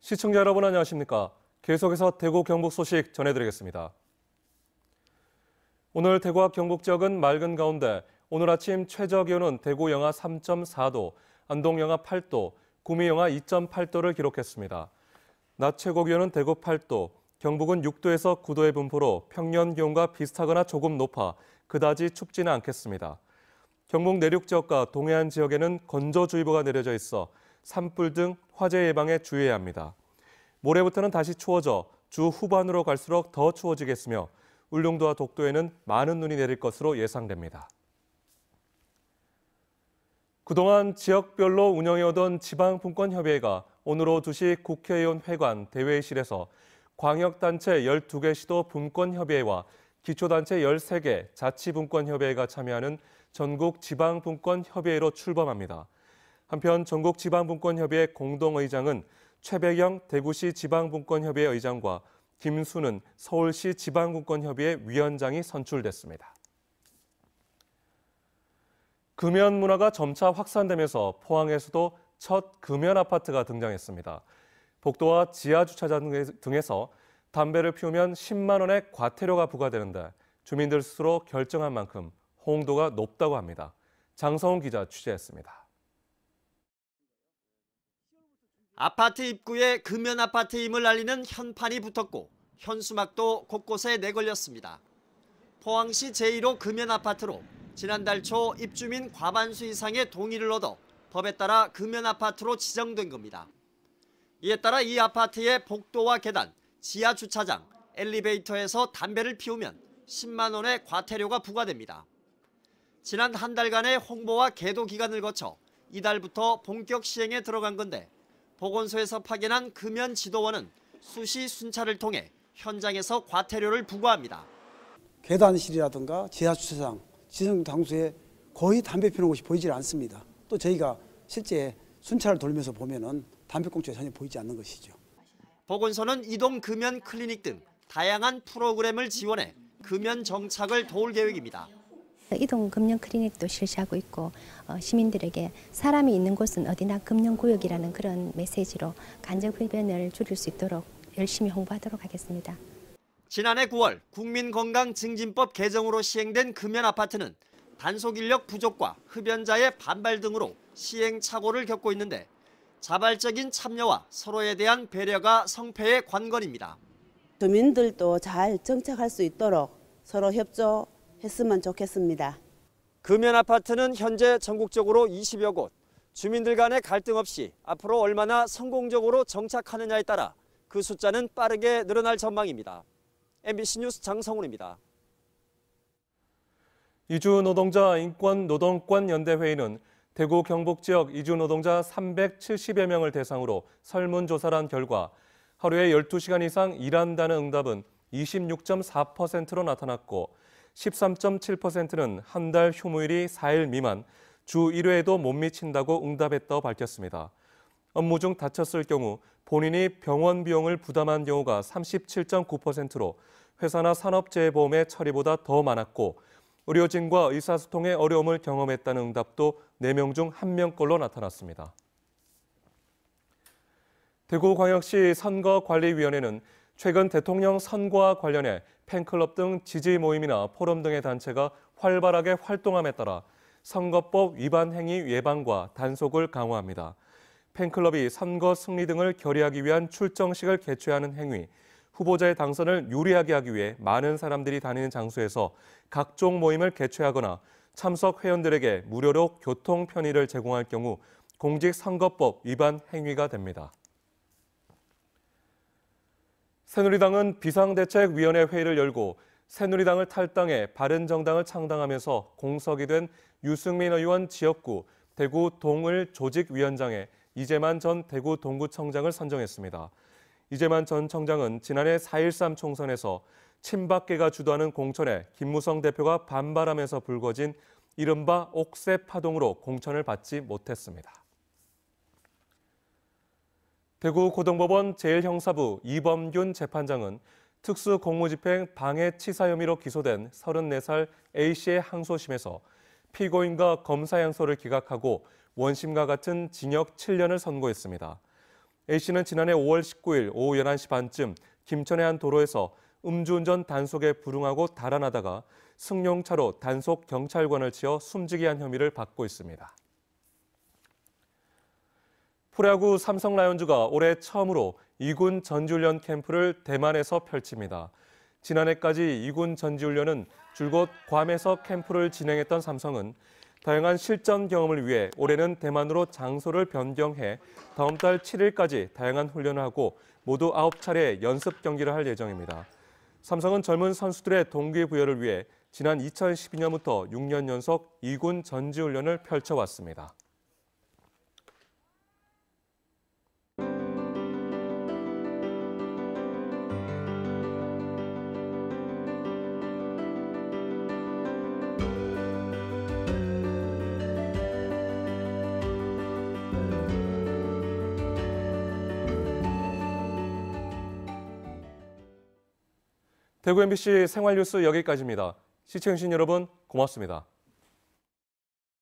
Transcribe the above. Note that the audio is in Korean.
시청자 여러분 안녕하십니까? 계속해서 대구 경북 소식 전해드리겠습니다. 오늘 대구와 경북 지역은 맑은 가운데 오늘 아침 최저 기온은 대구 영하 3.4도, 안동 영하 8도, 구미 영하 2.8도를 기록했습니다. 낮 최고 기온은 대구 8도, 경북은 6도에서 9도의 분포로 평년 기온과 비슷하거나 조금 높아 그다지 춥지는 않겠습니다. 경북 내륙 지역과 동해안 지역에는 건조주의보가 내려져 있어 산불 등 화재 예방에 주의해야 합니다. 모레부터는 다시 추워져 주 후반으로 갈수록 더 추워지겠으며 울릉도와 독도에는 많은 눈이 내릴 것으로 예상됩니다. 그동안 지역별로 운영해오던 지방분권협의회가 오늘 오후 2시 국회의원 회관 대회의실에서 광역단체 12개 시도 분권협의회와 기초단체 13개 자치분권협의회가 참여하는 전국지방분권협의회로 출범합니다. 한편 전국지방분권협의회 공동의장은 최배경 대구시 지방분권협의회 의장과 김수는 서울시 지방분권협의회 위원장이 선출됐습니다. 금연 문화가 점차 확산되면서 포항에서도 첫 금연 아파트가 등장했습니다. 복도와 지하 주차장 등에서 담배를 피우면 10만 원의 과태료가 부과되는데 주민들 스스로 결정한 만큼 호응도가 높다고 합니다. 장성훈 기자 취재했습니다. 아파트 입구에 금연 아파트임을 알리는 현판이 붙었고 현수막도 곳곳에 내걸렸습니다. 포항시 제1호 금연 아파트로 지난달 초 입주민 과반수 이상의 동의를 얻어 법에 따라 금연 아파트로 지정된 겁니다. 이에 따라 이 아파트의 복도와 계단, 지하 주차장, 엘리베이터에서 담배를 피우면 10만 원의 과태료가 부과됩니다. 지난 한 달간의 홍보와 계도 기간을 거쳐 이달부터 본격 시행에 들어간 건데 보건소에서 파견한 금연 지도원은 수시 순찰을 통해 현장에서 과태료를 부과합니다. 계단실이라든가 지하주차장, 지정 장소에 거의 담배 피우는 곳이 보이질 않습니다. 또 저희가 실제 순찰을 돌면서 보면은 담배꽁초가 전혀 보이지 않는 것이죠. 보건소는 이동 금연 클리닉 등 다양한 프로그램을 지원해 금연 정착을 도울 계획입니다. 이동 금연 클리닉도 실시하고 있고 시민들에게 사람이 있는 곳은 어디나 금연구역이라는 그런 메시지로 간접 흡연을 줄일 수 있도록 열심히 홍보하도록 하겠습니다. 지난해 9월 국민건강증진법 개정으로 시행된 금연 아파트는 단속 인력 부족과 흡연자의 반발 등으로 시행착오를 겪고 있는데 자발적인 참여와 서로에 대한 배려가 성패의 관건입니다. 주민들도 잘 정착할 수 있도록 서로 협조했으면 좋겠습니다. 금연 아파트는 현재 전국적으로 20여 곳, 주민들 간의 갈등 없이 앞으로 얼마나 성공적으로 정착하느냐에 따라 그 숫자는 빠르게 늘어날 전망입니다. MBC 뉴스 장성훈입니다. 이주노동자 인권노동권연대회의는 대구 경북 지역 이주노동자 370여 명을 대상으로 설문조사를 한 결과 하루에 12시간 이상 일한다는 응답은 26.4%로 나타났고 13.7%는 한 달 휴무일이 4일 미만, 주 1회에도 못 미친다고 응답했다고 밝혔습니다. 업무 중 다쳤을 경우 본인이 병원 비용을 부담한 경우가 37.9%로 회사나 산업재해보험의 처리보다 더 많았고 의료진과 의사소통에 어려움을 경험했다는 응답도 4명 중 1명 걸로 나타났습니다. 대구광역시 선거관리위원회는 최근 대통령 선거와 관련해 팬클럽 등 지지 모임이나 포럼 등의 단체가 활발하게 활동함에 따라 선거법 위반 행위 예방과 단속을 강화합니다. 팬클럽이 선거 승리 등을 결의하기 위한 출정식을 개최하는 행위, 후보자의 당선을 유리하게 하기 위해 많은 사람들이 다니는 장소에서 각종 모임을 개최하거나 참석 회원들에게 무료로 교통 편의를 제공할 경우 공직선거법 위반 행위가 됩니다. 새누리당은 비상대책위원회 회의를 열고 새누리당을 탈당해 바른정당을 창당하면서 공석이 된 유승민 의원 지역구 대구 동을 조직위원장에 이재만 전 대구 동구청장을 선정했습니다. 이재만 전 청장은 지난해 4.13 총선에서 친박계가 주도하는 공천에 김무성 대표가 반발하면서 불거진 이른바 옥새 파동으로 공천을 받지 못했습니다. 대구 고등법원 제1형사부 이범균 재판장은 특수공무집행 방해치사 혐의로 기소된 34살 A씨의 항소심에서 피고인과 검사 양소를 기각하고 원심과 같은 징역 7년을 선고했습니다. A씨는 지난해 5월 19일 오후 11시 반쯤 김천의 한 도로에서 음주운전 단속에 불응하고 달아나다가 승용차로 단속 경찰관을 치어 숨지게 한 혐의를 받고 있습니다. 프로야구 삼성 라이온즈가 올해 처음으로 2군 전지훈련 캠프를 대만에서 펼칩니다. 지난해까지 2군 전지훈련은 줄곧 괌에서 캠프를 진행했던 삼성은 다양한 실전 경험을 위해 올해는 대만으로 장소를 변경해 다음 달 7일까지 다양한 훈련을 하고 모두 9차례 연습 경기를 할 예정입니다. 삼성은 젊은 선수들의 동기부여를 위해 지난 2012년부터 6년 연속 2군 전지훈련을 펼쳐왔습니다. 대구 MBC 생활뉴스 여기까지입니다. 시청해주신 여러분 고맙습니다.